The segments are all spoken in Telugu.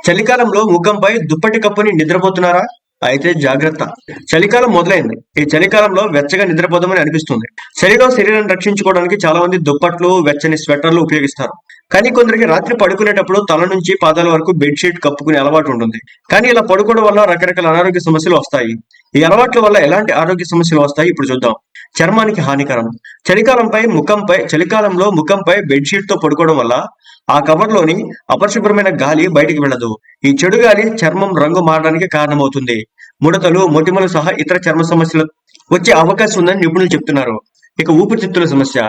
చలికాలంలో ముఖంపై దుప్పటి కప్పుని నిద్రపోతున్నారా? అయితే జాగ్రత్త. చలికాలం మొదలైంది. ఈ చలికాలంలో వెచ్చగా నిద్రపోదామని అనిపిస్తుంది. చలిలో శరీరాన్ని రక్షించుకోవడానికి చాలా మంది దుప్పట్లు, వెచ్చని స్వెటర్లు ఉపయోగిస్తారు. కానీ కొందరికి రాత్రి పడుకునేటప్పుడు తల నుంచి పాదాల వరకు బెడ్షీట్ కప్పుకునే అలవాటు ఉంటుంది. కానీ ఇలా పడుకోవడం వల్ల రకరకాల అనారోగ్య సమస్యలు వస్తాయి. ఈ అలవాట్ల వల్ల ఎలాంటి ఆరోగ్య సమస్యలు వస్తాయి ఇప్పుడు చూద్దాం. చర్మానికి హానికరం. చలికాలంలో ముఖంపై బెడ్షీట్ తో పడుకోవడం వల్ల ఆ కవర్లోని అపరిశుభ్రమైన గాలి బయటికి వెళ్ళదు. ఈ చెడు గాలి చర్మం రంగు మారడానికి కారణమవుతుంది. ముడతలు, మొటిమలు సహా ఇతర చర్మ సమస్యలు వచ్చే అవకాశం ఉందని నిపుణులు చెప్తున్నారు. ఇక ఊపిరితిత్తుల సమస్య.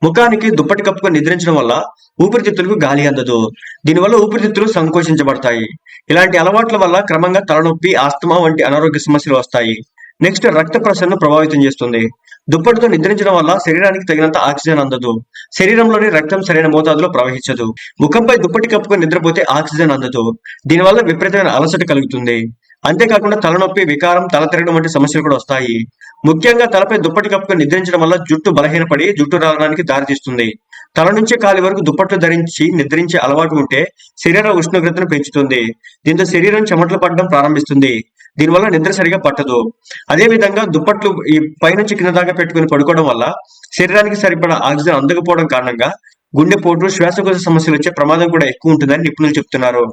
ముఖానికి దుప్పటి కప్పుకొని నిద్రించడం వల్ల ఊపిరితిత్తులకు గాలి అందదు. దీనివల్ల ఊపిరితిత్తులు సంకోచించబడతాయి. ఇలాంటి అలవాట్ల వల్ల క్రమంగా తలనొప్పి, ఆస్తమా వంటి అనారోగ్య సమస్యలు వస్తాయి. నెక్స్ట్, రక్త ప్రసరణను ప్రభావితం చేస్తుంది. దుప్పటితో నిద్రించడం వల్ల శరీరానికి తగినంత ఆక్సిజన్ అందదు. శరీరంలోని రక్తం సరైన మోతాదులో ప్రవహించదు. ముఖంపై దుప్పటి కప్పుకొని నిద్రపోతే ఆక్సిజన్ అందదు. దీనివల్ల విపరీతమైన అలసట కలుగుతుంది. అంతేకాకుండా తలనొప్పి, వికారం, తల తిరగడం వంటి సమస్యలు కూడా వస్తాయి. ముఖ్యంగా తలపై దుప్పటి కప్పుకొని నిద్రించడం వల్ల జుట్టు బలహీనపడి జుట్టు రాలడానికి దారితీస్తుంది. తల నుంచి కాలి వరకు దుప్పట్లు ధరించి నిద్రించే అలవాటు ఉంటే శరీర ఉష్ణోగ్రతను పెంచుతుంది. దీంతో శరీరం చెమటలు పడడం ప్రారంభిస్తుంది. దీనివల్ల నిద్ర సరిగా పట్టదు. అదే విధంగా దుప్పట్లు ఈ పైనుంచి కింద దాకా పెట్టుకుని పడుకోవడం వల్ల శరీరానికి సరిపడా ఆక్సిజన్ అందకపోవడం కారణంగా గుండెపోటు, శ్వాసకోశ సమస్యలు వచ్చే ప్రమాదం కూడా ఎక్కువ ఉంటుందని నిపుణులు చెప్తున్నారు.